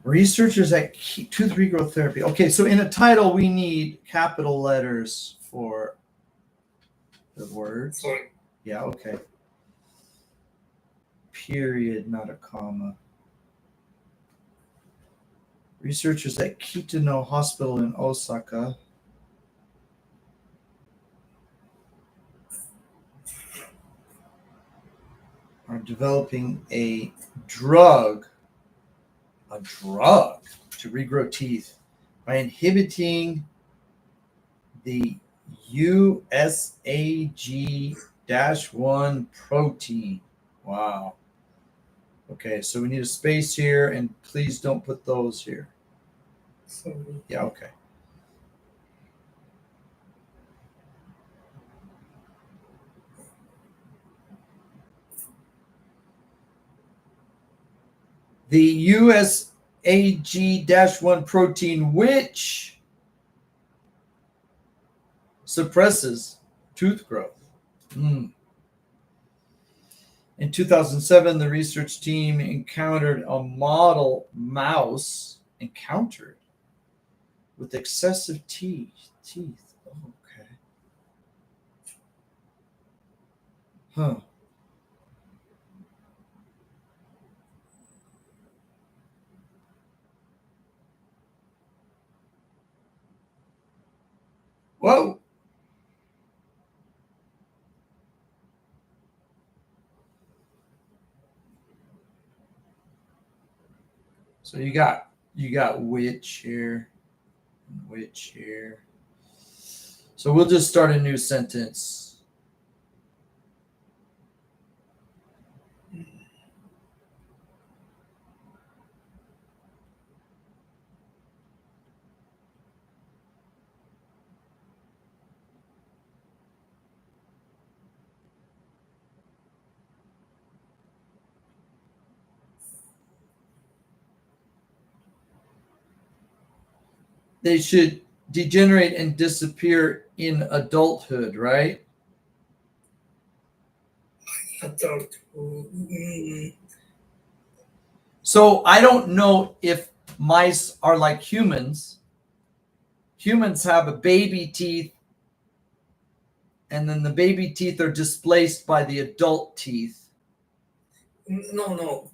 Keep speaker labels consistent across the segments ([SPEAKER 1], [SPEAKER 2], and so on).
[SPEAKER 1] Researchers at tooth regrowth therapy. Okay, so in a title, we need capital letters for the words.
[SPEAKER 2] Sorry.
[SPEAKER 1] Yeah, okay. Period, not a comma. Researchers at Kitano Hospital in Osaka are developing a drug to regrow teeth by inhibiting the USAG-1 protein. Wow. Okay, so we need a space here, and please don't put those here.
[SPEAKER 2] Sorry.
[SPEAKER 1] Yeah, okay. The USAG-1 protein, which suppresses tooth growth. In 2007, the research team encountered a model mouse with excessive teeth. Oh, okay. Huh. Whoa. So you got which here, and which here. So we'll just start a new sentence. They should degenerate and disappear in adulthood, right?
[SPEAKER 2] Adulthood.
[SPEAKER 1] So I don't know if mice are like humans. Humans have a baby teeth, and then the baby teeth are displaced by the adult teeth.
[SPEAKER 2] No.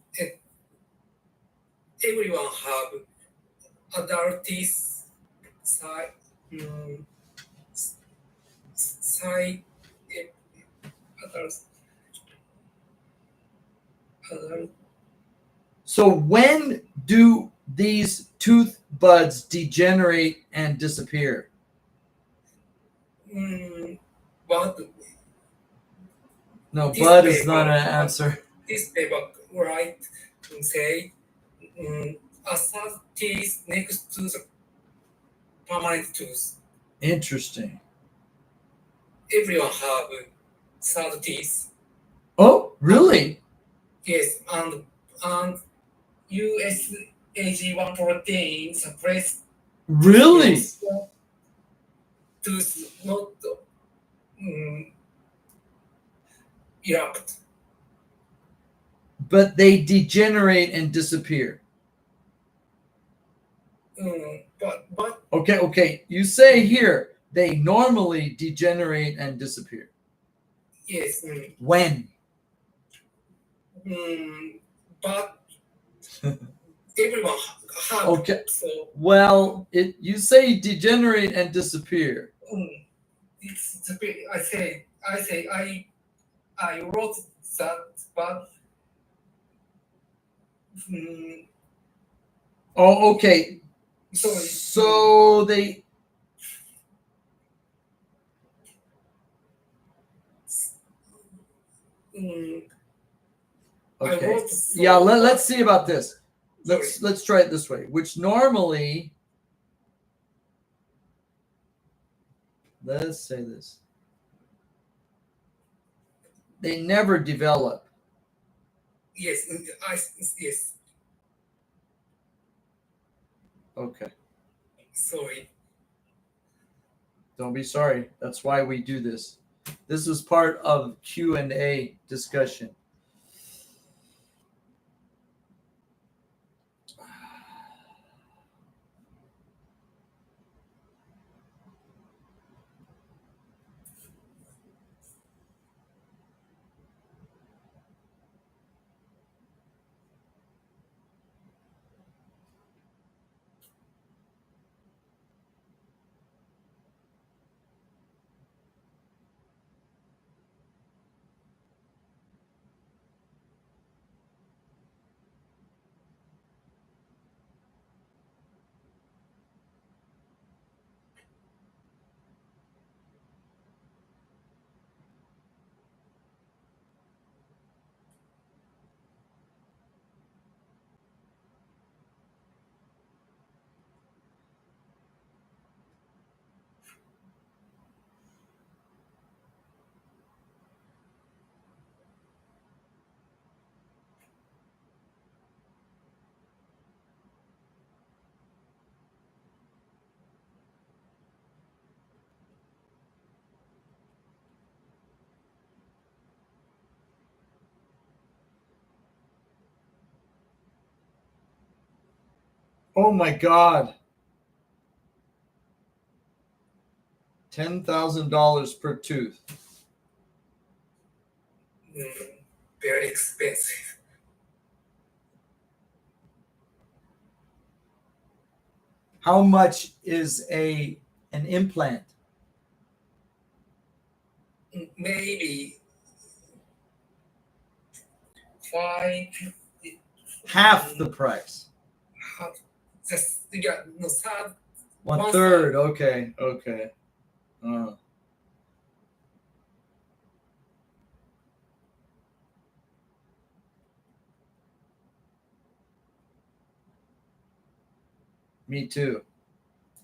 [SPEAKER 2] Everyone have adult teeth side. Side. Adult.
[SPEAKER 1] So when do these tooth buds degenerate and disappear?
[SPEAKER 2] But
[SPEAKER 1] No,
[SPEAKER 2] this
[SPEAKER 1] bud is
[SPEAKER 2] paper-
[SPEAKER 1] not an answer.
[SPEAKER 2] This paper right say third teeth next to the permanent tooth.
[SPEAKER 1] Interesting.
[SPEAKER 2] Everyone have third teeth.
[SPEAKER 1] Oh, really?
[SPEAKER 2] Yes, and USAG-1 protein suppress
[SPEAKER 1] Really?
[SPEAKER 2] tooth not erupt.
[SPEAKER 1] But they degenerate and disappear.
[SPEAKER 2] But
[SPEAKER 1] Okay. You say here they normally degenerate and disappear.
[SPEAKER 2] yes.
[SPEAKER 1] When?
[SPEAKER 2] But everyone have.
[SPEAKER 1] Okay.
[SPEAKER 2] So
[SPEAKER 1] Well, you say degenerate and disappear.
[SPEAKER 2] it's I wrote that, but
[SPEAKER 1] Oh, okay.
[SPEAKER 2] sorry.
[SPEAKER 1] So they. Okay. Yeah. Let's see about this. Let's try it this way. Which normally. Let's say this. They never develop.
[SPEAKER 2] Yes. Yes.
[SPEAKER 1] Okay.
[SPEAKER 2] Sorry.
[SPEAKER 1] Don't be sorry. That's why we do this. This is part of Q&A discussion. Oh my God. $10,000 per tooth.
[SPEAKER 2] Very expensive.
[SPEAKER 1] How much is an implant?
[SPEAKER 2] Maybe 5.
[SPEAKER 1] Half the price.
[SPEAKER 2] Half, just yeah, no third.
[SPEAKER 1] One
[SPEAKER 2] One
[SPEAKER 1] third. Okay. Okay. Me too.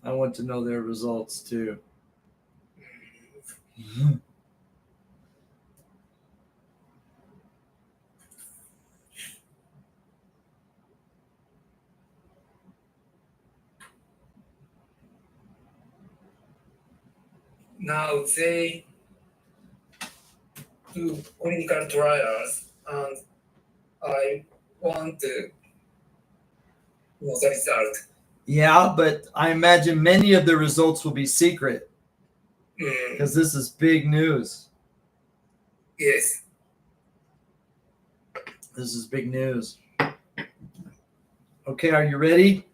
[SPEAKER 1] I want to know their results too.
[SPEAKER 2] Now they do clinical trials, and I want to know the result.
[SPEAKER 1] Yeah, but I imagine many of the results will be secret because this is big news.
[SPEAKER 2] Yes.
[SPEAKER 1] This is big news. Okay, are you ready?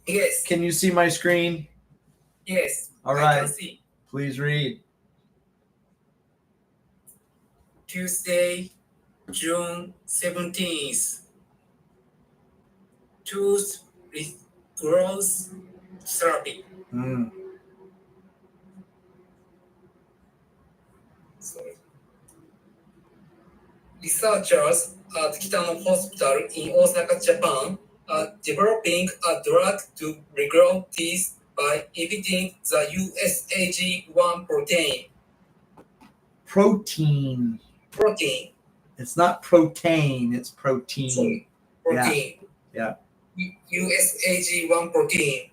[SPEAKER 2] Yes.
[SPEAKER 1] Can you see my screen?
[SPEAKER 2] Yes.
[SPEAKER 1] All
[SPEAKER 2] I
[SPEAKER 1] right.
[SPEAKER 2] can see.
[SPEAKER 1] Please read.
[SPEAKER 2] Tuesday, June 17th. Tooth growth therapy.
[SPEAKER 1] Mm.
[SPEAKER 2] Sorry. Researchers at Kitano Hospital in Osaka, Japan, are developing a drug to regrow teeth by inhibiting the USAG1 protein.
[SPEAKER 1] Protein.
[SPEAKER 2] Protein.
[SPEAKER 1] It's not protein, it's protein.
[SPEAKER 2] Sorry. Protein.
[SPEAKER 1] Yeah.
[SPEAKER 2] USAG1 protein,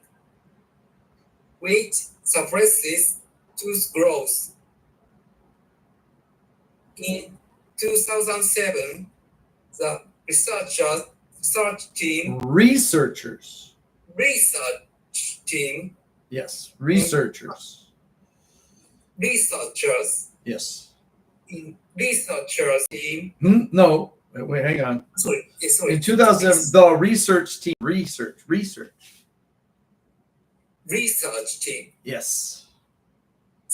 [SPEAKER 2] which suppresses tooth growth. In 2007, the research team
[SPEAKER 1] Yes, researchers. Yes.
[SPEAKER 2] In researchers team.
[SPEAKER 1] No, wait, hang on.
[SPEAKER 2] Sorry.
[SPEAKER 1] In 2007, the research team. Research.
[SPEAKER 2] Research team.
[SPEAKER 1] Yes.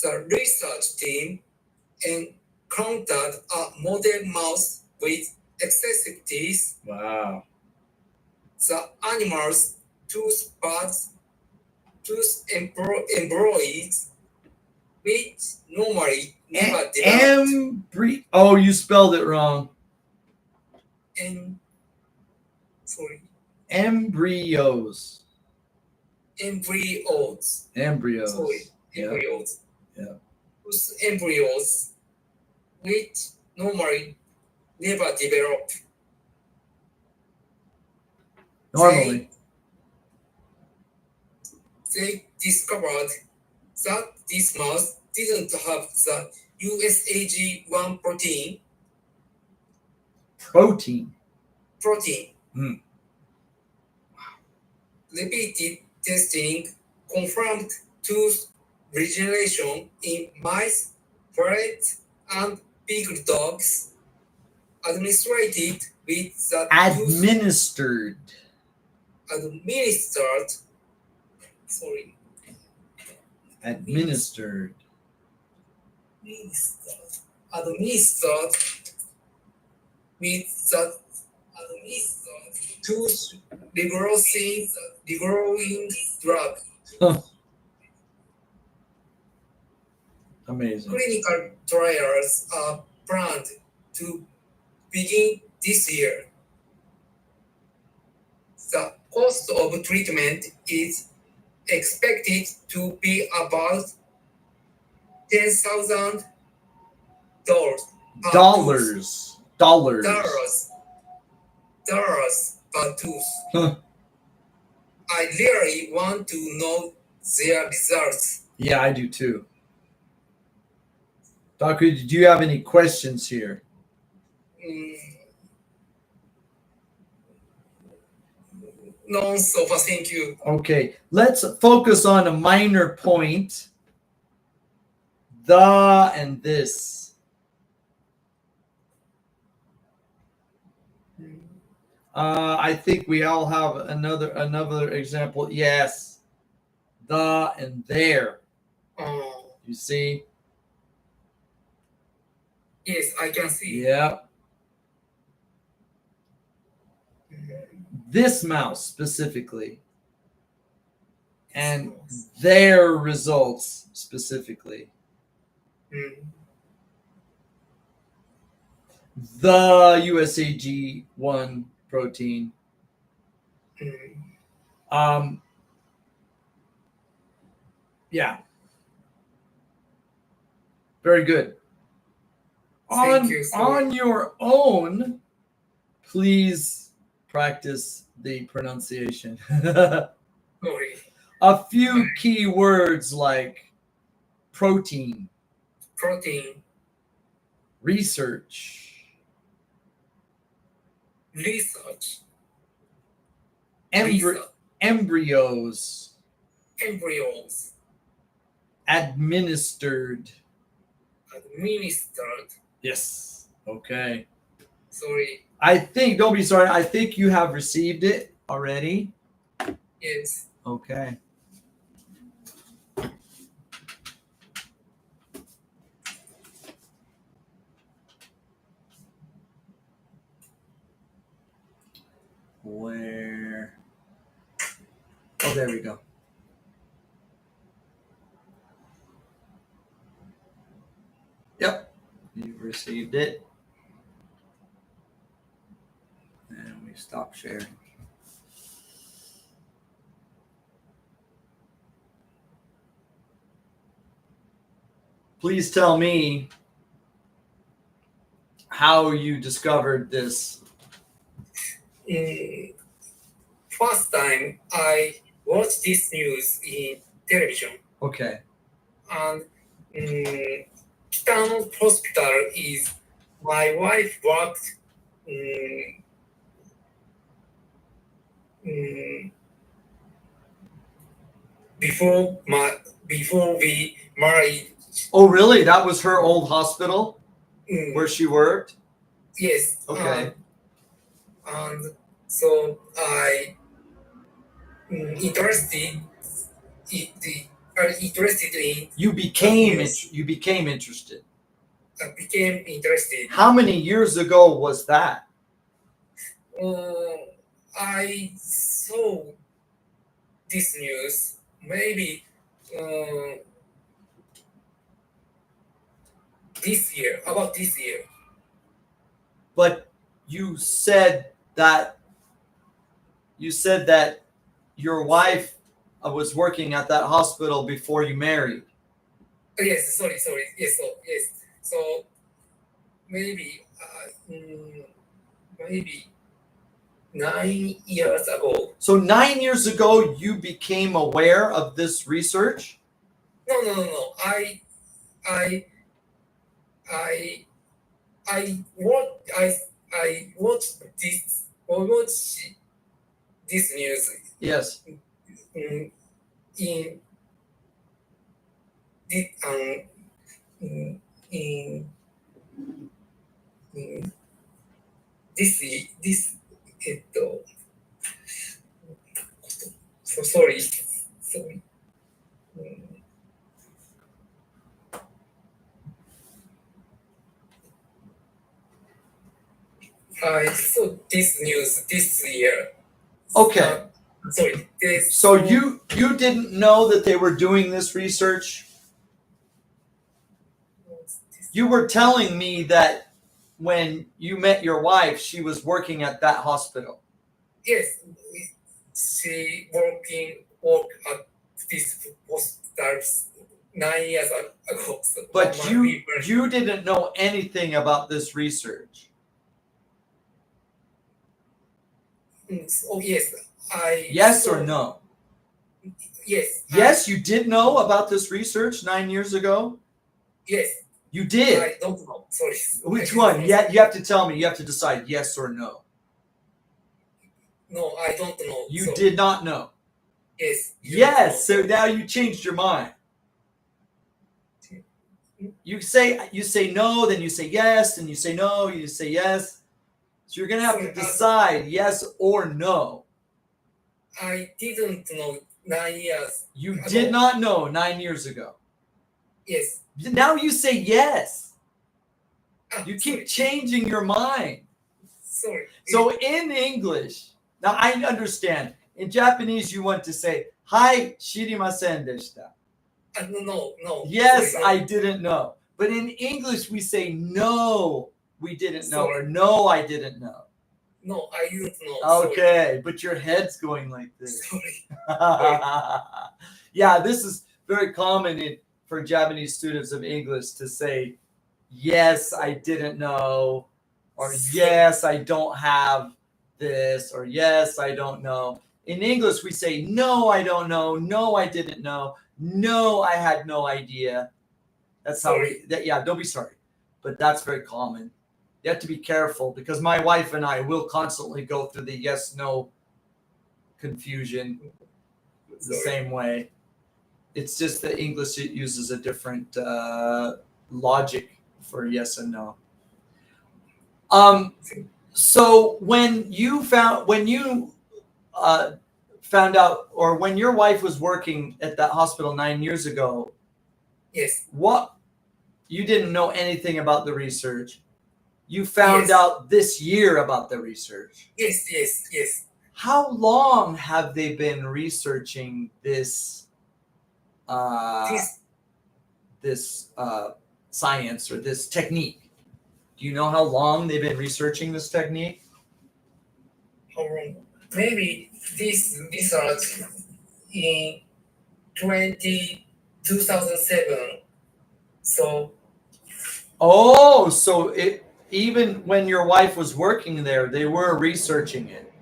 [SPEAKER 2] The research team encountered a model mouse with excessive teeth.
[SPEAKER 1] Wow.
[SPEAKER 2] The animal's tooth embroids, which normally never developed.
[SPEAKER 1] Oh, you spelled it wrong. Embryos.
[SPEAKER 2] Embryos.
[SPEAKER 1] Sorry,
[SPEAKER 2] embryos.
[SPEAKER 1] Yeah.
[SPEAKER 2] Whose embryos, which normally never develop.
[SPEAKER 1] Normally.
[SPEAKER 2] They discovered that this mouse didn't have the USAG1 protein. Protein. Repeated testing confirmed tooth regeneration in mice, ferrets, and beagle dogs administered with the
[SPEAKER 1] Administered. Administered
[SPEAKER 2] with the tooth regrowing drug.
[SPEAKER 1] Amazing.
[SPEAKER 2] Clinical trials are planned to begin this year. The cost of treatment is expected to be about $10,000. Dollars per tooth. I really want to know their results.
[SPEAKER 1] Yeah, I do too. Doctor, did you have any questions here?
[SPEAKER 2] No, so far, thank you.
[SPEAKER 1] Okay, let's focus on a minor point. The and this. I think we all have another example. Yes, the and there.
[SPEAKER 2] Oh,
[SPEAKER 1] You see?
[SPEAKER 2] yes, I can see.
[SPEAKER 1] Yeah. This mouse specifically, and their results specifically.
[SPEAKER 2] Mm.
[SPEAKER 1] The USAG1 protein.
[SPEAKER 2] Mm.
[SPEAKER 1] Yeah. Very good.
[SPEAKER 2] Thank you.
[SPEAKER 1] On your own, please practice the pronunciation.
[SPEAKER 2] Sorry.
[SPEAKER 1] A few key words like protein,
[SPEAKER 2] Protein,
[SPEAKER 1] research,
[SPEAKER 2] research,
[SPEAKER 1] embryos,
[SPEAKER 2] embryos,
[SPEAKER 1] administered.
[SPEAKER 2] administered.
[SPEAKER 1] Yes. Okay.
[SPEAKER 2] Sorry.
[SPEAKER 1] I think, don't be sorry, I think you have received it already.
[SPEAKER 2] Yes.
[SPEAKER 1] Okay. Where? Oh, there we go. Yep. You've received it. And we stop sharing. Please tell me how you discovered this.
[SPEAKER 2] First time I watched this news in television,
[SPEAKER 1] Okay.
[SPEAKER 2] and Kitano Hospital is my wife worked before we married.
[SPEAKER 1] Oh, really? That was her old hospital where she worked?
[SPEAKER 2] Yes.
[SPEAKER 1] Okay.
[SPEAKER 2] And so I interested in.
[SPEAKER 1] You became interested.
[SPEAKER 2] I became interested.
[SPEAKER 1] How many years ago was that?
[SPEAKER 2] I saw this news maybe this year, about this year.
[SPEAKER 1] But you said that your wife was working at that hospital before you married.
[SPEAKER 2] Yes, sorry. Yes, yes. So maybe 9 years ago.
[SPEAKER 1] So 9 years ago, you became aware of this research?
[SPEAKER 2] No. I watched this news.
[SPEAKER 1] Yes.
[SPEAKER 2] In this so sorry. I saw this news this year.
[SPEAKER 1] Okay.
[SPEAKER 2] Sorry.
[SPEAKER 1] So you didn't know that they were doing this research? You were telling me that when you met your wife, she was working at that hospital.
[SPEAKER 2] Yes, she worked at this hospital 9 years ago.
[SPEAKER 1] But you didn't know anything about this research.
[SPEAKER 2] Oh yes,
[SPEAKER 1] Yes or no?
[SPEAKER 2] Yes.
[SPEAKER 1] Yes, you did know about this research 9 years ago?
[SPEAKER 2] Yes.
[SPEAKER 1] You did?
[SPEAKER 2] I don't know. Sorry.
[SPEAKER 1] Which one? Yeah, you have to tell me. You have to decide yes or no.
[SPEAKER 2] No, I don't know.
[SPEAKER 1] You
[SPEAKER 2] So,
[SPEAKER 1] did not know.
[SPEAKER 2] Yes. you
[SPEAKER 1] Yes, so
[SPEAKER 2] don't know.
[SPEAKER 1] now you changed your mind. You say no, then you say yes, then you say no, you say yes. So you're gonna have to decide yes or no.
[SPEAKER 2] I didn't know 9 years.
[SPEAKER 1] You did not know 9 years ago.
[SPEAKER 2] Yes.
[SPEAKER 1] Now you say yes. You
[SPEAKER 2] Sorry.
[SPEAKER 1] keep changing your mind.
[SPEAKER 2] Sorry.
[SPEAKER 1] So in English, now I understand. In Japanese, you want to say, "Hai, shirimasen deshita."
[SPEAKER 2] No.
[SPEAKER 1] Yes,
[SPEAKER 2] Sorry,
[SPEAKER 1] I didn't know. But in English, we say, "No, we didn't know,"
[SPEAKER 2] Sorry.
[SPEAKER 1] or "No, I didn't know."
[SPEAKER 2] No, I didn't know.
[SPEAKER 1] Okay, but your head's going like this.
[SPEAKER 2] Sorry.
[SPEAKER 1] Yeah, this is very common for Japanese students of English to say, "Yes, I didn't know," or "Yes, I don't have this," or "Yes, I don't know." In English, we say, "No, I don't know. No, I didn't know. No, I had no idea." That's how yeah, don't be sorry. But that's very common. You have to be careful because my wife and I will constantly go through the yes no confusion the same way. It's just that English uses a different logic for yes and no. So when you found out, or when your wife was working at that hospital 9 years ago,
[SPEAKER 2] Yes.
[SPEAKER 1] what you didn't know anything about the research. You found out this year about the research.
[SPEAKER 2] Yes.
[SPEAKER 1] How long have they been researching this science or this technique? Do you know how long they've been researching this technique?
[SPEAKER 2] How long? Maybe this research in 2007. So.
[SPEAKER 1] Oh, so even when your wife was working there, they were researching it.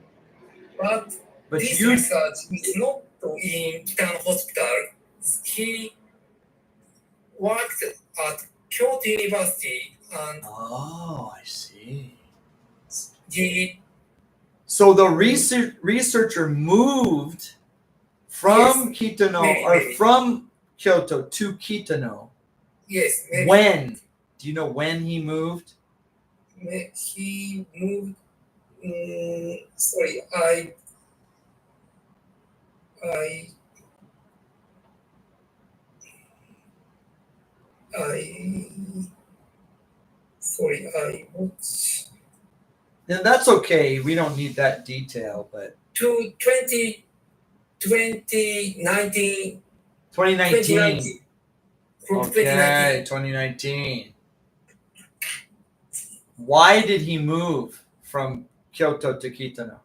[SPEAKER 2] But this research is not in Kitano Hospital. He worked at Kyoto University and
[SPEAKER 1] Oh, I see.
[SPEAKER 2] So
[SPEAKER 1] the researcher moved from Kitano or from Kyoto to Kitano.
[SPEAKER 2] Yes. Maybe.
[SPEAKER 1] When? Do you know when he moved?
[SPEAKER 2] He moved. Sorry, sorry, I watch.
[SPEAKER 1] Yeah, that's okay. We don't need that detail, but
[SPEAKER 2] 2019.
[SPEAKER 1] 2019.
[SPEAKER 2] From
[SPEAKER 1] Okay, 2019. Why did he move from Kyoto to Kitano?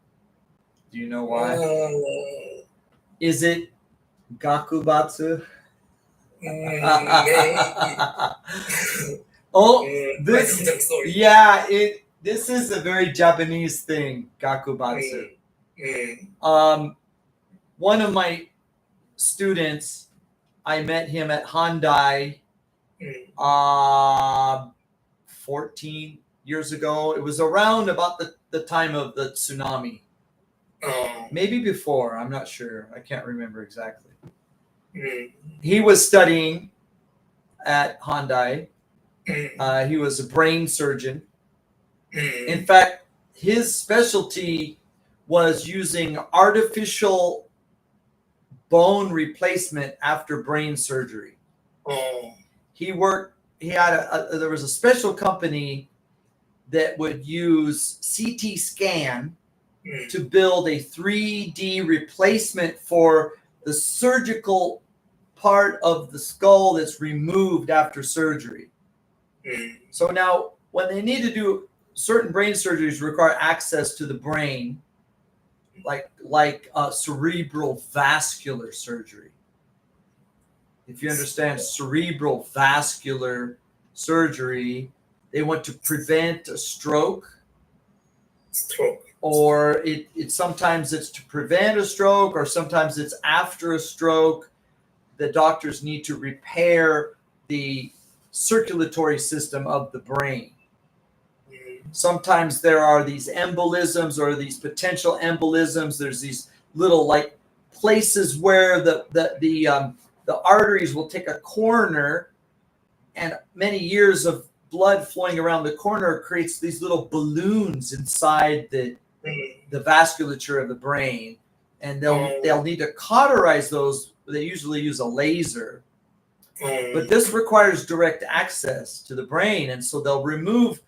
[SPEAKER 1] Do you know why? Is it gakubatsu? Oh, this is a very Japanese thing, gakubatsu. One of my students, I met him at Handai 14 years ago. It was around about the time of the tsunami. Maybe before, I'm not sure. I can't remember exactly. He was studying at Handai. He was a brain surgeon. In fact, his specialty was using artificial bone replacement after brain surgery. He had there was a special company that would use CT scan to build a 3D replacement for the surgical part of the skull that's removed after surgery. So now, when they need to do certain brain surgeries, require access to the brain, like cerebral vascular surgery. If you understand cerebral vascular surgery, they want to prevent a stroke. Or it sometimes it's to prevent a stroke, or sometimes it's after a stroke. The doctors need to repair the circulatory system of the brain. Sometimes there are these embolisms or these potential embolisms. There's these little like places where the arteries will take a corner, and many years of blood flowing around the corner creates these little balloons inside the vasculature of the brain, and they'll need to cauterize those. They usually use a laser, but this requires direct access to the brain, and so they'll remove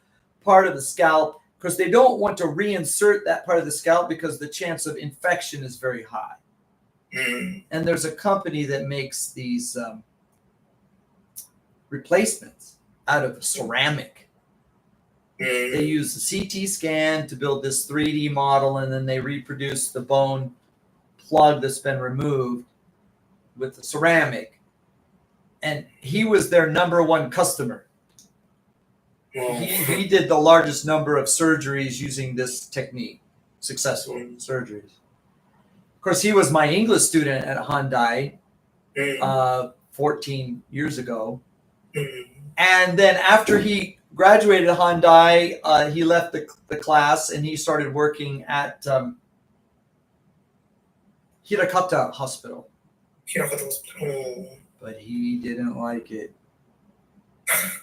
[SPEAKER 1] part of the scalp because they don't want to reinsert that part of the scalp because the chance of infection is very high. And there's a company that makes these replacements out of ceramic. They use the CT scan to build this 3D model, and then they reproduce the bone plug that's been removed with the ceramic. And he was their number one customer. He did the largest number of surgeries using this technique, successful surgeries. Of course, he was my English student at Hyundai 14 years ago. And then after he graduated Hyundai, he left the class and he started working at Hirakata Hospital. But he didn't like it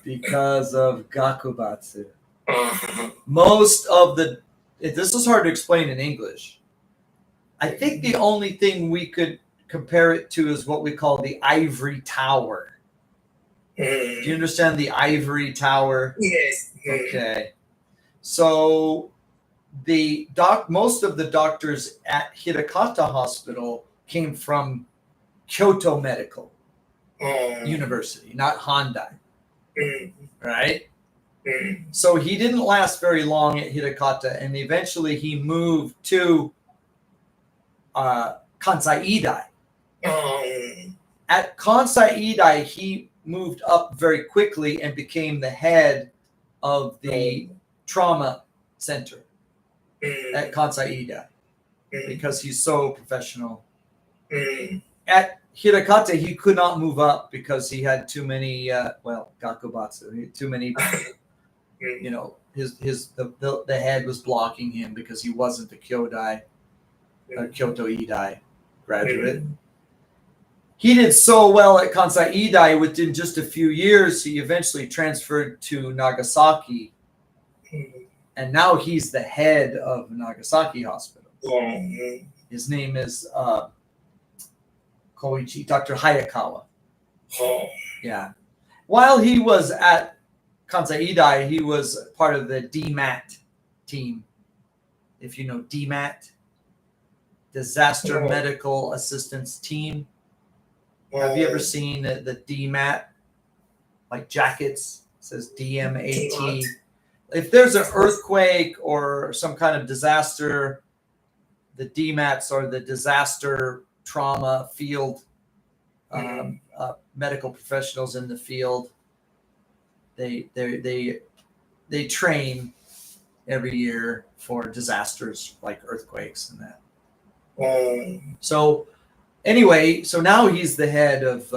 [SPEAKER 1] because of gakubatsu. Most of this is hard to explain in English. I think the only thing we could compare it to is what we call the ivory tower. Do you understand the ivory tower?
[SPEAKER 2] Yes.
[SPEAKER 1] Okay. So most of the doctors at Hirakata Hospital came from Kyoto Medical University, not Hyundai. Right? So he didn't last very long at Hirakata, and eventually he moved to Kansai Idai. At Kansai Idai, he moved up very quickly and became the head of the trauma center at Kansai Idai because he's so professional. At Hirakata, he could not move up because he had too many, gakubatsu, too many, the head was blocking him because he wasn't a Kyoto Idai graduate. He did so well at Kansai Idai within just a few years, he eventually transferred to Nagasaki. And now he's the head of Nagasaki Hospital. His name is Koichi, Dr. Hayakawa. Yeah. While he was at Kansai Idai, he was part of the DMAT team. If you know DMAT, Disaster Medical Assistance Team. Have you ever seen the DMAT, like jackets? It says DMAT. If there's an earthquake or some kind of disaster, the DMATs are the disaster trauma field medical professionals in the field. They train every year for disasters like earthquakes and that. So anyway, so now he's the head of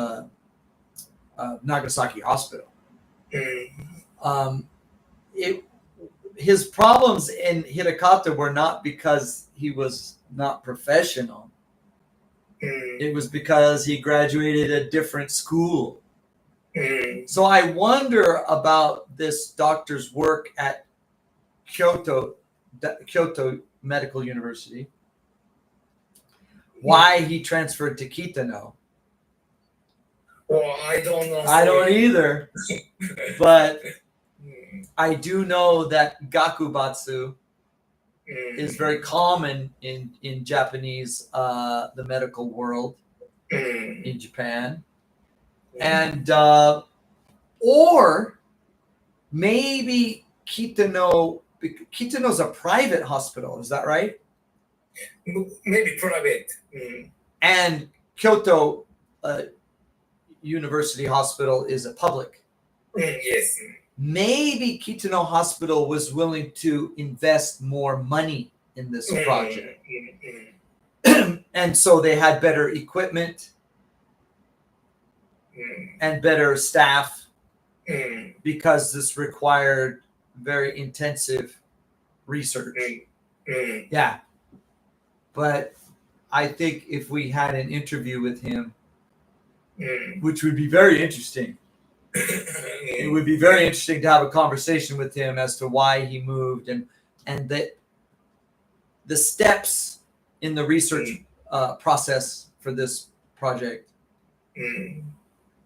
[SPEAKER 1] Nagasaki Hospital. His problems in Hirakata were not because he was not professional. It was because he graduated a different school. So I wonder about this doctor's work at Kyoto Medical University. Why he transferred to Kitano.
[SPEAKER 2] Well, I don't know.
[SPEAKER 1] I don't either. But I do know that gakubatsu is very common in Japanese, the medical world in Japan. And or maybe Kitano's a private hospital, is that right?
[SPEAKER 2] Maybe private.
[SPEAKER 1] And Kyoto University Hospital is a public.
[SPEAKER 2] Yes.
[SPEAKER 1] Maybe Kitano Hospital was willing to invest more money in this project. And so they had better equipment and better staff because this required very intensive research.
[SPEAKER 2] Mm.
[SPEAKER 1] Yeah. But I think if we had an interview with him, which would be very interesting, it would be very interesting to have a conversation with him as to why he moved and the steps in the research process for this project.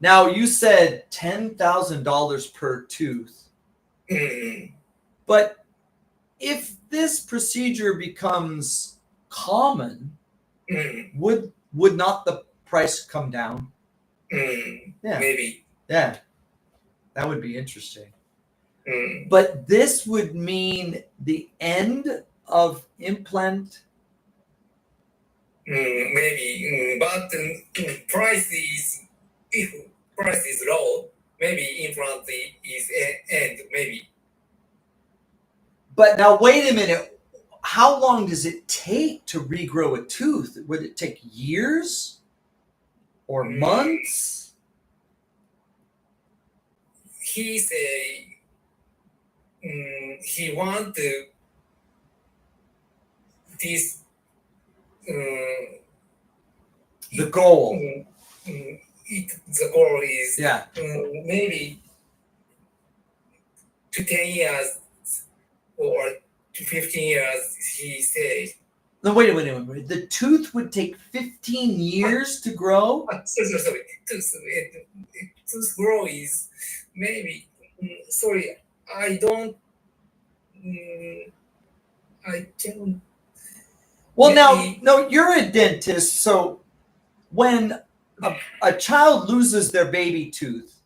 [SPEAKER 1] Now, you said $10,000 per tooth, but if this procedure becomes common, would not the price come down? Yeah.
[SPEAKER 2] Maybe.
[SPEAKER 1] Yeah, that would be interesting. But this would mean the end of implant.
[SPEAKER 2] Maybe, but price is if price is low, maybe implant is end. Maybe.
[SPEAKER 1] But now, wait a minute. How long does it take to regrow a tooth? Would it take years or months?
[SPEAKER 2] He say he want this.
[SPEAKER 1] The goal.
[SPEAKER 2] The goal is maybe to 10 years or to 15 years. He said.
[SPEAKER 1] No, wait a minute. The tooth would take 15 years to grow?
[SPEAKER 2] Sorry. Tooth grow is maybe. Sorry, I don't. I don't.
[SPEAKER 1] Well, no, you're a dentist, so when a child loses their baby tooth,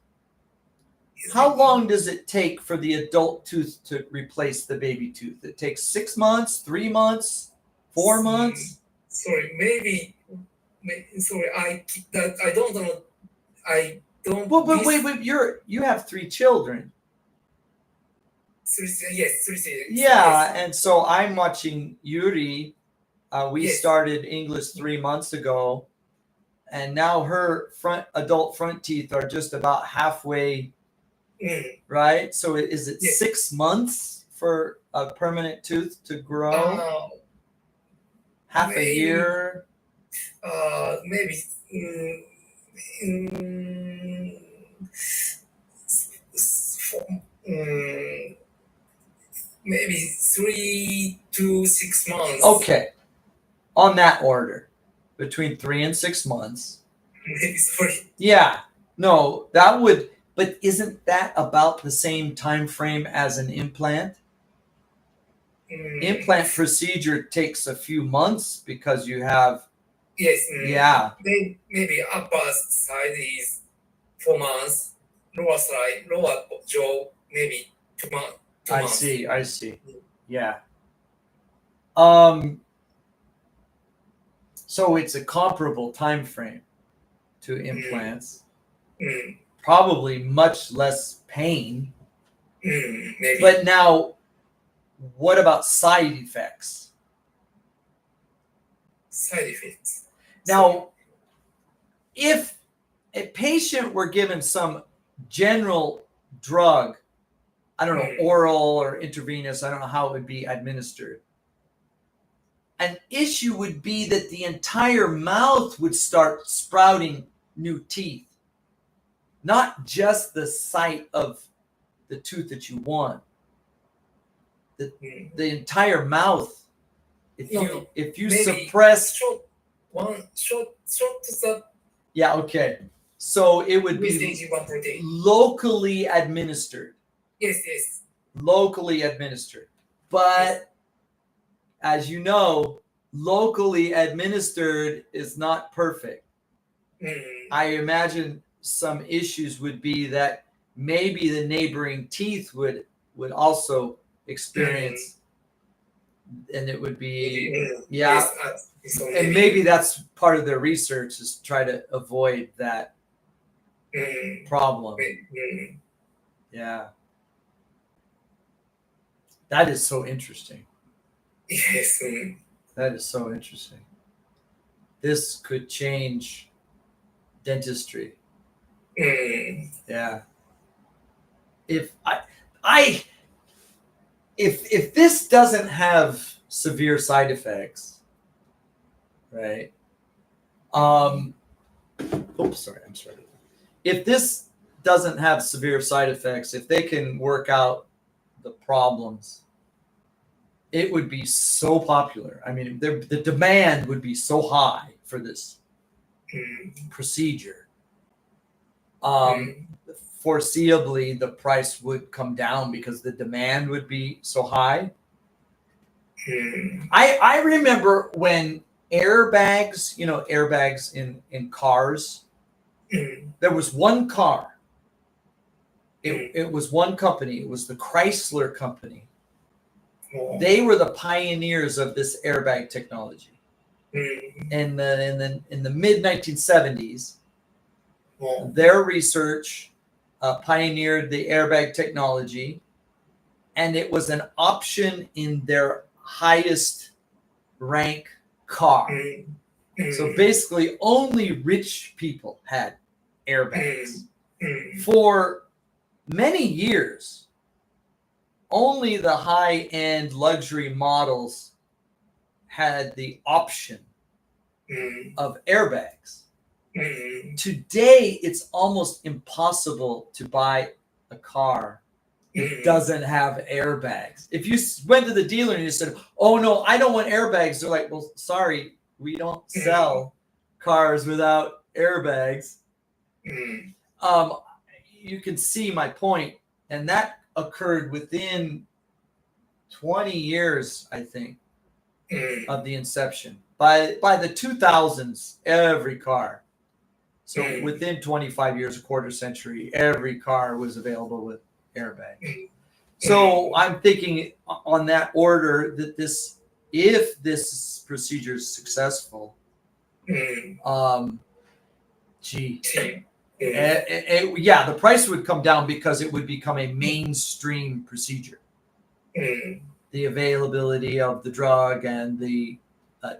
[SPEAKER 1] how long does it take for the adult tooth to replace the baby tooth? It takes 6 months, 3 months, 4 months?
[SPEAKER 2] Sorry, maybe sorry, I don't know. I don't.
[SPEAKER 1] Well, but wait, you have 3 children.
[SPEAKER 2] Yes, 3.
[SPEAKER 1] Yeah, and so I'm watching Yuri. We
[SPEAKER 2] Yes.
[SPEAKER 1] started English 3 months ago, and now her adult front teeth are just about halfway, right? So is it 6 months for a permanent tooth to grow? Half a year?
[SPEAKER 2] Maybe. Maybe 3 to 6 months.
[SPEAKER 1] Okay. On that order, between 3 and 6 months.
[SPEAKER 2] Maybe, sorry.
[SPEAKER 1] Yeah. No, that would, but isn't that about the same time frame as an implant? Implant procedure takes a few months because you have.
[SPEAKER 2] Yes.
[SPEAKER 1] Yeah.
[SPEAKER 2] Maybe upper side is 4 months. Lower jaw maybe 2 months.
[SPEAKER 1] I see. Yeah. So it's a comparable time frame to implants. Probably much less pain.
[SPEAKER 2] Maybe.
[SPEAKER 1] But now, what about side effects?
[SPEAKER 2] Side effects.
[SPEAKER 1] Now, if a patient were given some general drug, I don't know, oral or intravenous, I don't know how it would be administered. An issue would be that the entire mouth would start sprouting new teeth, not just the site of the tooth that you want. The entire mouth. If you suppress
[SPEAKER 2] short
[SPEAKER 1] yeah, okay. So it would be locally administered.
[SPEAKER 2] Yes.
[SPEAKER 1] Locally administered. But as you know, locally administered is not perfect. I imagine some issues would be that maybe the neighboring teeth would also experience, and it would be and maybe that's part of their research is try to avoid that problem. Yeah. That is so interesting.
[SPEAKER 2] Yes.
[SPEAKER 1] That is so interesting. This could change dentistry. Yeah. If if this doesn't have severe side effects, right? Oops, sorry, I'm sorry. If this doesn't have severe side effects, if they can work out the problems, it would be so popular. I mean, the demand would be so high for this procedure. Foreseeably, the price would come down because the demand would be so high. I remember when airbags, airbags in cars, there was one car. It was one company. It was the Chrysler company. They were the pioneers of this airbag technology. In the mid 1970s, their research pioneered the airbag technology, and it was an option in their highest rank car. So basically, only rich people had airbags. For many years, only the high-end luxury models had the option of airbags. Today, it's almost impossible to buy a car that doesn't have airbags. If you went to the dealer and you said, "Oh no, I don't want airbags," they're like, "Well, sorry, we don't sell cars without airbags." You can see my point, and that occurred within 20 years, I think, of the inception. By the 2000s, every car. So within 25 years, a quarter century, every car was available with airbags. So I'm thinking on that order that if this procedure is successful, the price would come down because it would become a mainstream procedure. The availability of the drug and the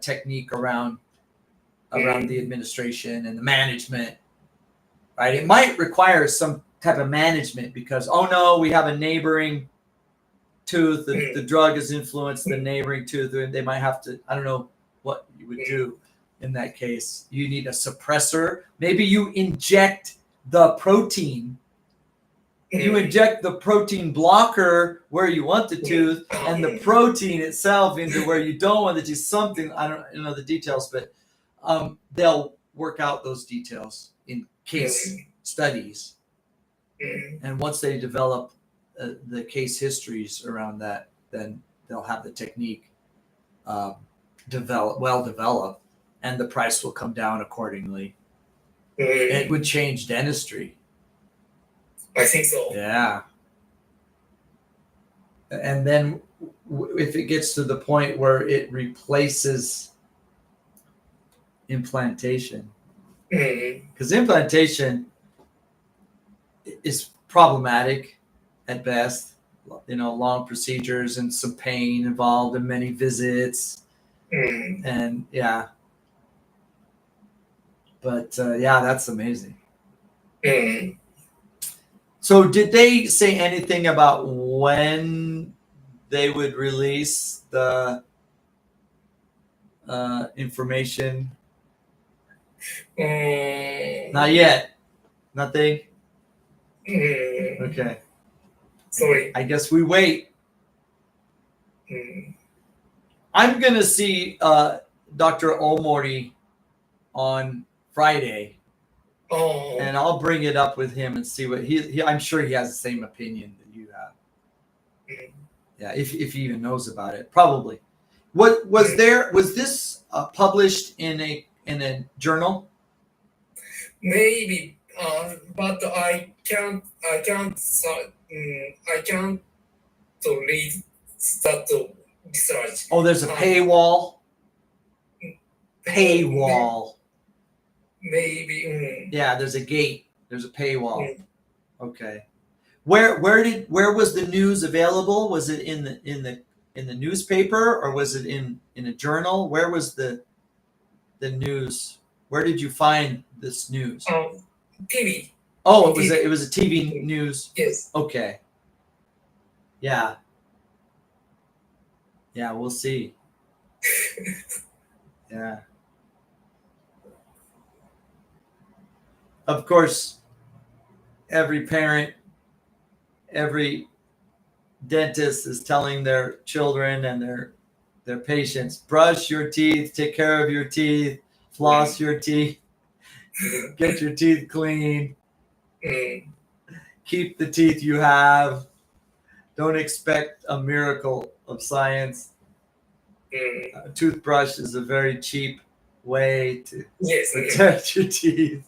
[SPEAKER 1] technique around the administration and the management, right? It might require some type of management because, oh no, we have a neighboring tooth, the drug has influenced the neighboring tooth, and they might have to, I don't know what you would do in that case. You need a suppressor. Maybe you inject the protein. You inject the protein blocker where you want the tooth and the protein itself into where you don't want the tooth. Something, I don't know the details, but they'll work out those details in case studies. And once they develop the case histories around that, then they'll have the technique developed, and the price will come down accordingly. It would change dentistry.
[SPEAKER 2] I think so.
[SPEAKER 1] Yeah. And then if it gets to the point where it replaces implantation, because implantation is problematic at best, long procedures and some pain involved and many visits. And but that's amazing. So did they say anything about when they would release the information? Not yet. Nothing? Okay.
[SPEAKER 2] Sorry.
[SPEAKER 1] I guess we wait. I'm going to see Dr. Omori on Friday. And I'll bring it up with him and see what he I'm sure he has the same opinion that you have. Yeah, if he even knows about it, probably. What was this published in a journal?
[SPEAKER 2] Maybe, but I can't to read that research.
[SPEAKER 1] Oh, there's a paywall. Paywall.
[SPEAKER 2] Maybe.
[SPEAKER 1] Yeah, there's a gate. There's a paywall. Okay. Where was the news available? Was it in the newspaper, or was it in a journal? Where was the news? Where did you find this news?
[SPEAKER 2] TV.
[SPEAKER 1] Oh, it was a TV news.
[SPEAKER 2] Yes.
[SPEAKER 1] Okay. Yeah. Yeah, we'll see. Yeah. Of course, every parent, every dentist is telling their children and their patients, brush your teeth, take care of your teeth, floss your teeth, get your teeth clean, keep the teeth you have. Don't expect a miracle of science. A toothbrush is a very cheap way to
[SPEAKER 2] Yes.
[SPEAKER 1] protect your teeth.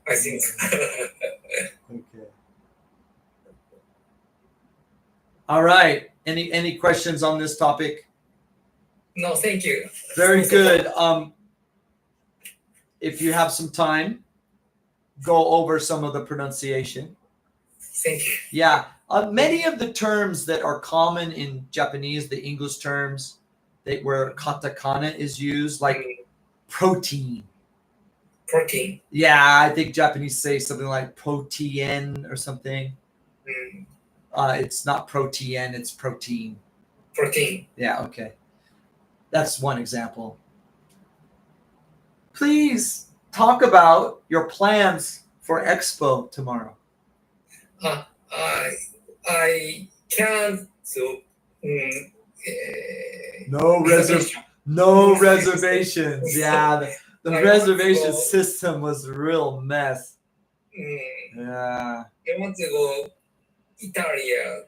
[SPEAKER 2] I think.
[SPEAKER 1] Okay. All right. Any questions on this topic?
[SPEAKER 2] No, thank you.
[SPEAKER 1] Very good. If you have some time, go over some of the pronunciation.
[SPEAKER 2] Thank you.
[SPEAKER 1] Yeah. Many of the terms that are common in Japanese, the English terms, where katakana is used, like protein.
[SPEAKER 2] Protein.
[SPEAKER 1] Yeah, I think Japanese say something like protein or something. It's not protein, it's protein.
[SPEAKER 2] Protein.
[SPEAKER 1] Yeah, okay. That's one example. Please talk about your plans for Expo tomorrow.
[SPEAKER 2] I can't. So,
[SPEAKER 1] no reservations. Yeah, the
[SPEAKER 2] I
[SPEAKER 1] reservation
[SPEAKER 2] want to go.
[SPEAKER 1] system was a real mess. Yeah.
[SPEAKER 2] I want to go Italia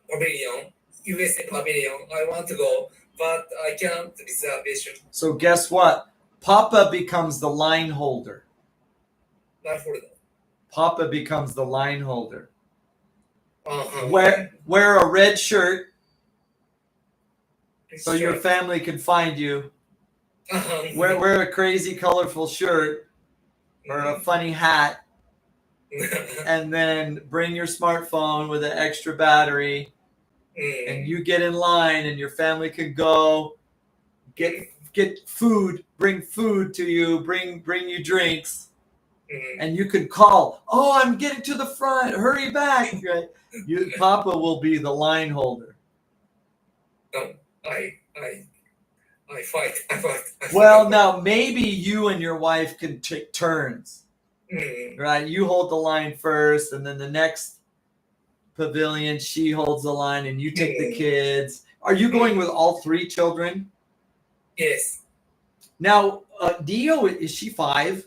[SPEAKER 2] pavilion, USA pavilion. I want to go, but I can't reservation.
[SPEAKER 1] So guess what? Papa becomes the line holder. Papa becomes the line holder. Wear a red shirt so your family can find you. Wear a crazy, colorful shirt or a funny hat, and then bring your smartphone with an extra battery, and you get in line, and your family can go get food, bring food to you, bring you drinks, and you can call. Oh, I'm getting to the front. Hurry back! Right? Papa will be the line holder.
[SPEAKER 2] I fight.
[SPEAKER 1] Well, now maybe you and your wife can take turns. Right? You hold the line first, and then the next pavilion, she holds the line, and you take the kids. Are you going with all three children?
[SPEAKER 2] Yes.
[SPEAKER 1] Now, Dio, is she 5?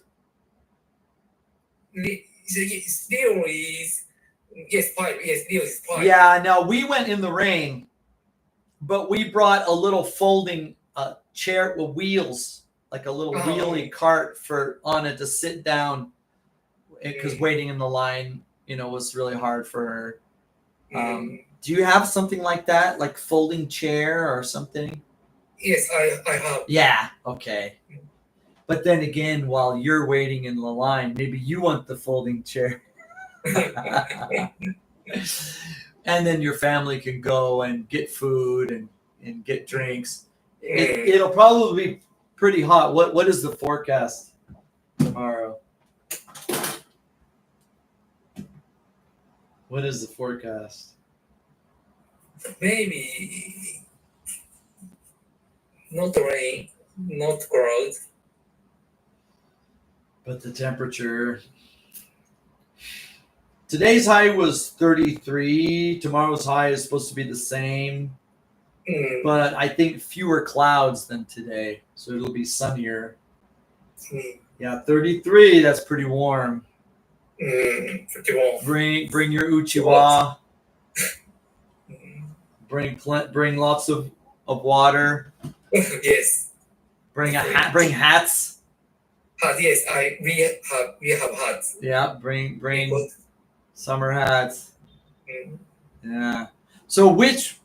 [SPEAKER 2] Leo is 5. Yes, Leo is 5.
[SPEAKER 1] Yeah. Now we went in the rain, but we brought a little folding chair with wheels, like a little wheelie cart for Anna to sit down, because waiting in the line, was really hard for her. Do you have something like that, like folding chair or something?
[SPEAKER 2] Yes, I have.
[SPEAKER 1] Yeah. Okay. But then again, while you're waiting in the line, maybe you want the folding chair. And then your family can go and get food and get drinks. It'll probably be pretty hot. What is the forecast tomorrow? What is the forecast?
[SPEAKER 2] Maybe not rain, not cloud.
[SPEAKER 1] But the temperature. Today's high was 33. Tomorrow's high is supposed to be the same. But I think fewer clouds than today. So it'll be sunnier. Yeah, 33. That's pretty warm.
[SPEAKER 2] Pretty warm.
[SPEAKER 1] Bring your uchiwa. Bring lots of water.
[SPEAKER 2] Yes.
[SPEAKER 1] Bring hats.
[SPEAKER 2] Yes, we have hats.
[SPEAKER 1] Yeah, bring summer hats. Yeah. So which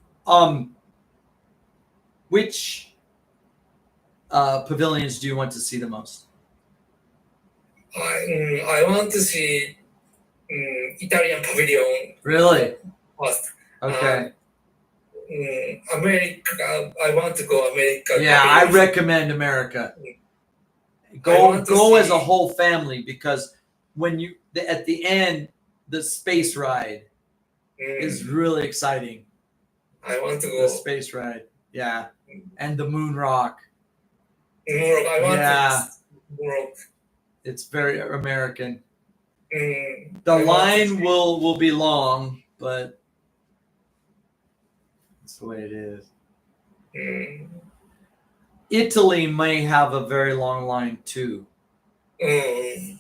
[SPEAKER 1] pavilions do you want to see the most?
[SPEAKER 2] I want to see Italian pavilion.
[SPEAKER 1] Really?
[SPEAKER 2] First.
[SPEAKER 1] Okay.
[SPEAKER 2] America. I want to go America.
[SPEAKER 1] Yeah, I recommend America. Go as a whole family, because when at the end, the space ride, is really exciting.
[SPEAKER 2] I want to
[SPEAKER 1] The
[SPEAKER 2] go.
[SPEAKER 1] space ride, yeah, and the moon rock.
[SPEAKER 2] Morocco. I want
[SPEAKER 1] Yeah.
[SPEAKER 2] to Morocco.
[SPEAKER 1] It's very American.
[SPEAKER 2] Mm,
[SPEAKER 1] The
[SPEAKER 2] I want to
[SPEAKER 1] line
[SPEAKER 2] see.
[SPEAKER 1] will be long, but that's the way it is.
[SPEAKER 2] Mm,
[SPEAKER 1] Italy may have a very long line too.
[SPEAKER 2] mm,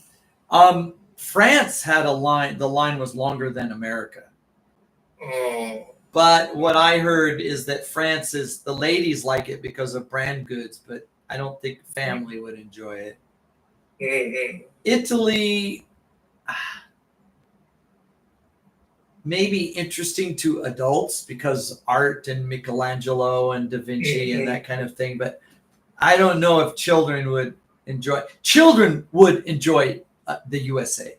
[SPEAKER 1] France had a line. The line was longer than America.
[SPEAKER 2] oh,
[SPEAKER 1] But what I heard is that France is the ladies like it because of brand goods, but I don't think family would enjoy it.
[SPEAKER 2] mm,
[SPEAKER 1] Italy maybe interesting to adults because art and Michelangelo and Da Vinci and that kind of thing, but I don't know if children would enjoy. Children would enjoy the USA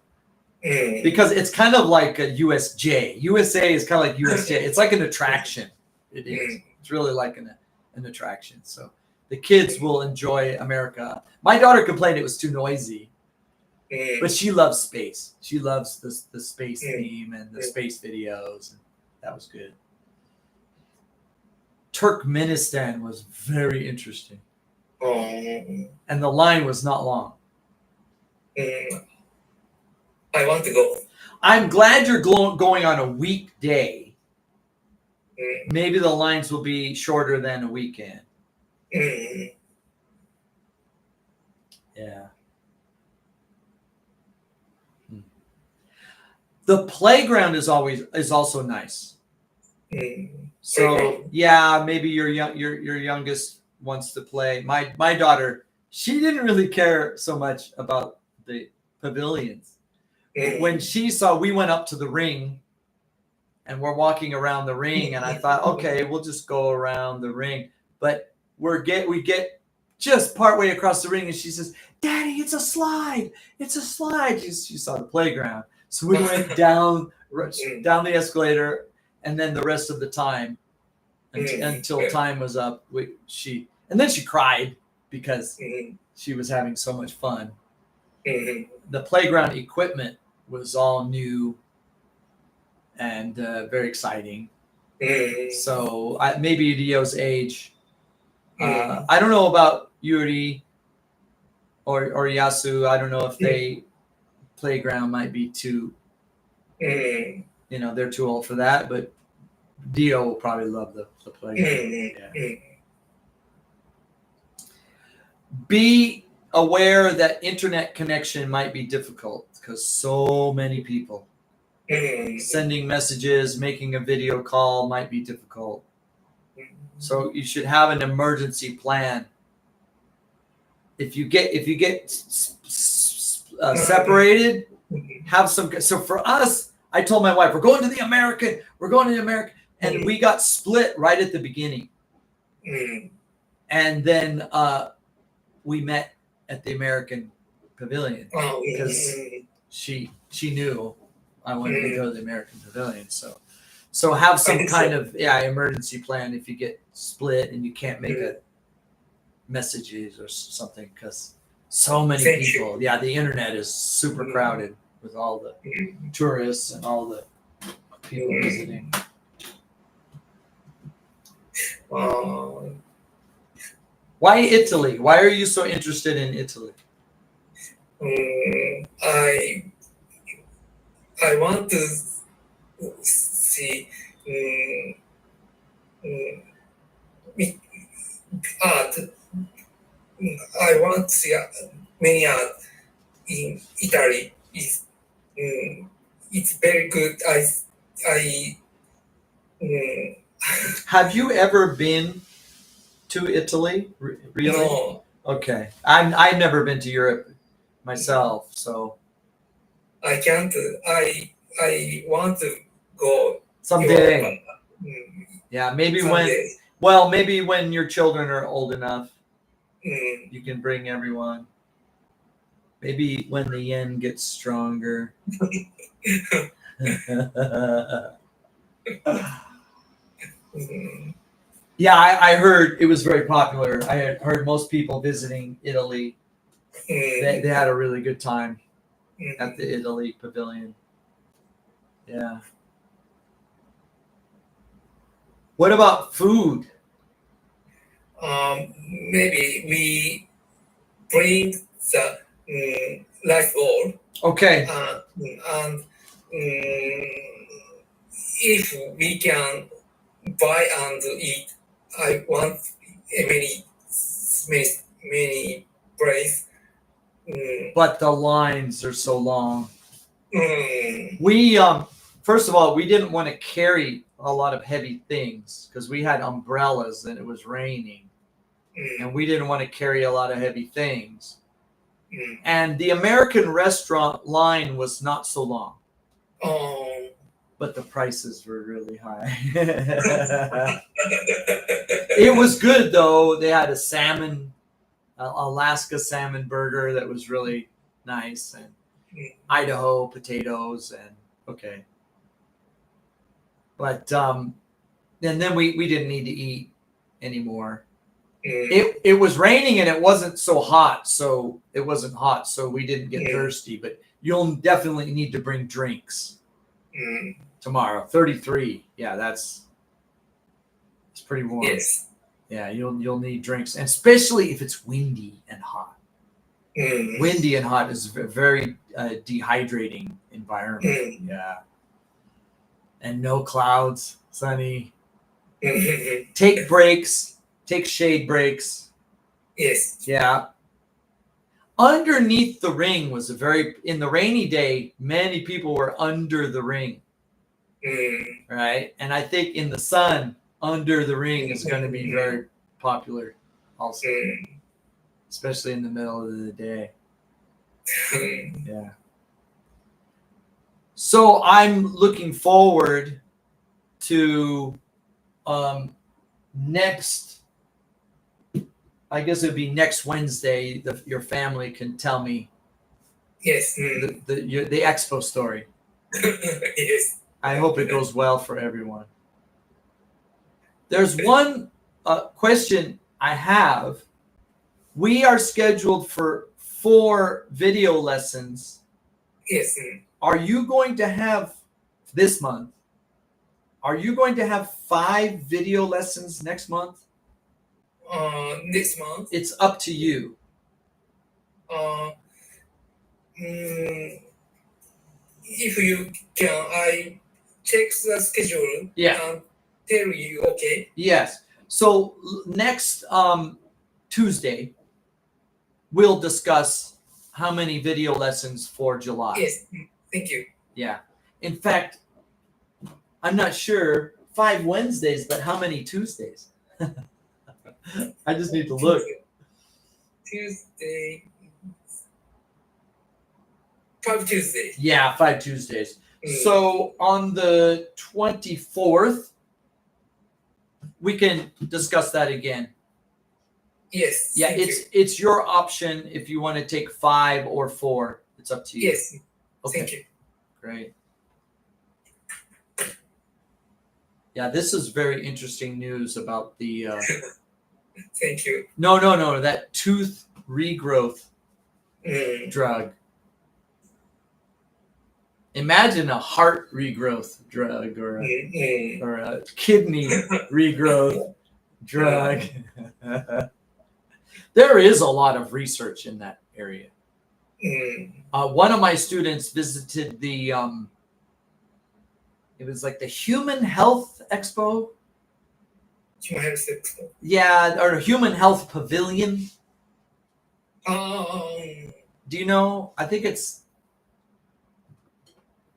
[SPEAKER 2] mm,
[SPEAKER 1] because it's kind of like a USJ. USA is kind of like USJ. It's like an attraction. It is. It's really like an attraction. So the kids will enjoy America. My daughter complained it was too noisy, but she loves space. She loves the space theme and the space videos. And that was good. Turkmenistan was very interesting.
[SPEAKER 2] oh,
[SPEAKER 1] And the line was not long.
[SPEAKER 2] I want to go.
[SPEAKER 1] I'm glad you're going on a weekday.
[SPEAKER 2] Mm,
[SPEAKER 1] Maybe the lines will be shorter than a weekend.
[SPEAKER 2] mm,
[SPEAKER 1] Yeah. The playground is also nice.
[SPEAKER 2] mm,
[SPEAKER 1] So
[SPEAKER 2] playground.
[SPEAKER 1] yeah, maybe your youngest wants to play. My daughter, she didn't really care so much about the pavilions. When she saw we went up to the ring and we're walking around the ring and I thought, okay, we'll just go around the ring. But we get just partway across the ring and she says, Daddy, it's a slide. It's a slide. She saw the playground. So we went down the escalator and then the rest of the time until time was up, and then she cried because she was having so much fun. The playground equipment was all new and very exciting. So maybe Rio's age. I don't know about Yuri or Yasu. I don't know if they playground might be too. They're too old for that. But Dio will probably love the playground. Yeah. Be aware that internet connection might be difficult because so many people. Sending messages, making a video call might be difficult. So you should have an emergency plan. If you get separated, have some. So for us, I told my wife, we're going to the American, and we got split right at the beginning. And then we met at the American Pavilion because she knew I wanted to go to the American Pavilion. So have some kind of emergency plan if you get split and you can't make a messages or something because so many people. Yeah, the internet is super crowded with all the tourists and all the people visiting. Why Italy? Why are you so interested in Italy?
[SPEAKER 2] I want to see art. I want to see many art in Italy. It's very good.
[SPEAKER 1] Have you ever been to Italy? Really?
[SPEAKER 2] No.
[SPEAKER 1] Okay. I've never been to Europe myself, so
[SPEAKER 2] I can't. I want to go
[SPEAKER 1] someday. Yeah, maybe
[SPEAKER 2] someday.
[SPEAKER 1] maybe when your children are old enough, you can bring everyone. Maybe when the yen gets stronger. Yeah, I heard it was very popular. I had heard most people visiting Italy. They had a really good time at the Italy Pavilion. Yeah. What about food?
[SPEAKER 2] Maybe we bring the rice bowl.
[SPEAKER 1] Okay.
[SPEAKER 2] And if we can buy and eat, I want many place.
[SPEAKER 1] But the lines are so long.
[SPEAKER 2] Mm,
[SPEAKER 1] We first of all, we didn't want to carry a lot of heavy things because we had umbrellas and it was raining, and we didn't want to carry a lot of heavy things. And the American restaurant line was not so long, but the prices were really high. It was good though. They had a salmon, Alaska salmon burger that was really nice, and Idaho potatoes, and okay. But and then we didn't need to eat anymore. It was raining and it wasn't so hot, so it wasn't hot, so we didn't get thirsty. But you'll definitely need to bring drinks tomorrow. 33, yeah, it's pretty warm.
[SPEAKER 2] Yes.
[SPEAKER 1] Yeah, you'll need drinks, and especially if it's windy and hot. Windy and hot is a very dehydrating environment. Yeah, and no clouds, sunny. Take breaks. Take shade breaks.
[SPEAKER 2] Yes.
[SPEAKER 1] Yeah. Underneath the ring was in the rainy day, many people were under the ring. Right? And I think in the sun, under the ring is going to be very popular also. Especially in the middle of the day. Yeah. So I'm looking forward to I guess it would be next Wednesday. Your family can tell me.
[SPEAKER 2] Yes.
[SPEAKER 1] The expo story.
[SPEAKER 2] Yes.
[SPEAKER 1] I hope it goes well for everyone. There's one question I have. We are scheduled for 4 video lessons.
[SPEAKER 2] Yes.
[SPEAKER 1] Are you going to have this month? Are you going to have 5 video lessons next month?
[SPEAKER 2] Next month.
[SPEAKER 1] It's up to you.
[SPEAKER 2] If you can, I check the schedule.
[SPEAKER 1] Yeah.
[SPEAKER 2] And tell you, okay?
[SPEAKER 1] Yes. So next Tuesday, we'll discuss how many video lessons for July.
[SPEAKER 2] Yes. Thank you.
[SPEAKER 1] Yeah. In fact, I'm not sure 5 Wednesdays, but how many Tuesdays? I just need to look.
[SPEAKER 2] Tuesday. 5 Tuesdays.
[SPEAKER 1] Yeah, 5 Tuesdays. So on the 24th, we can discuss that again.
[SPEAKER 2] Yes.
[SPEAKER 1] Yeah, it's your option if you want to take 5 or 4. It's up to you.
[SPEAKER 2] Yes.
[SPEAKER 1] Okay.
[SPEAKER 2] Thank you.
[SPEAKER 1] Great. Yeah, this is very interesting news about the.
[SPEAKER 2] Thank you.
[SPEAKER 1] No, that tooth regrowth drug. Imagine a heart regrowth drug or a kidney regrowth drug. There is a lot of research in that area. One of my students visited the it was like the Human Health Expo.
[SPEAKER 2] Human Health Expo.
[SPEAKER 1] Yeah, or Human Health Pavilion. Do you know? I think it's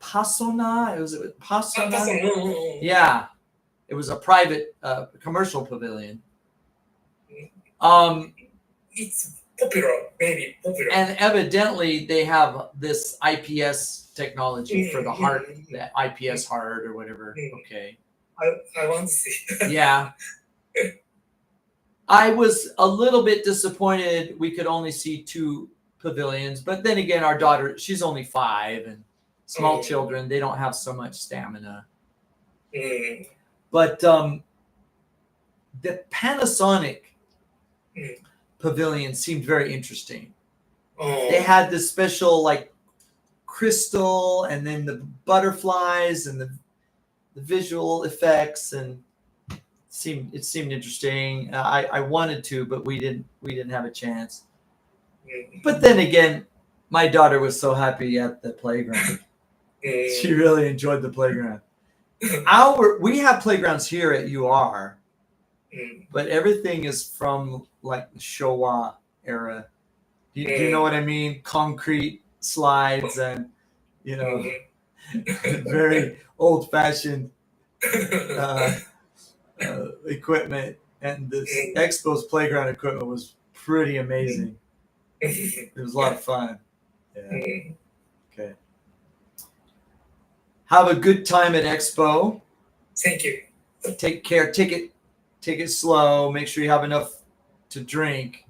[SPEAKER 1] Pasona. Was it Pasona? Yeah, it was a private commercial pavilion.
[SPEAKER 2] It's popular, maybe popular.
[SPEAKER 1] And evidently they have this IPS technology for the heart, the IPS heart or whatever. Okay.
[SPEAKER 2] I want to see.
[SPEAKER 1] Yeah. I was a little bit disappointed we could only see 2 pavilions, but then again, our daughter, she's only 5, and small children, they don't have so much stamina. But the Panasonic pavilion seemed very interesting. They had this special like crystal, and then the butterflies and the visual effects, and seemed interesting. I wanted to, but we didn't have a chance. But then again, my daughter was so happy at the playground. She really enjoyed the playground. We have playgrounds here at UR, but everything is from like the Showa era. Do you know what I mean? Concrete slides and very old-fashioned equipment. And this Expo's playground equipment was pretty amazing. It was a lot of fun. Yeah. Okay. Have a good time at Expo.
[SPEAKER 2] Thank you.
[SPEAKER 1] Take care. Take it slow. Make sure you have enough to drink.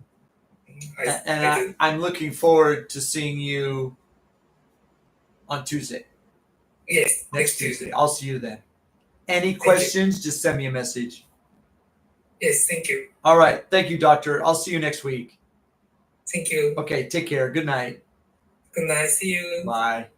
[SPEAKER 1] I'm looking forward to seeing you on Tuesday.
[SPEAKER 2] Yes,
[SPEAKER 1] Next Tuesday. I'll see you then. Any questions, just send me a message.
[SPEAKER 2] Yes, thank you.
[SPEAKER 1] All right. Thank you, doctor. I'll see you next week.
[SPEAKER 2] Thank you.
[SPEAKER 1] Okay, take care. Good night.
[SPEAKER 2] Good night. See you.
[SPEAKER 1] Bye.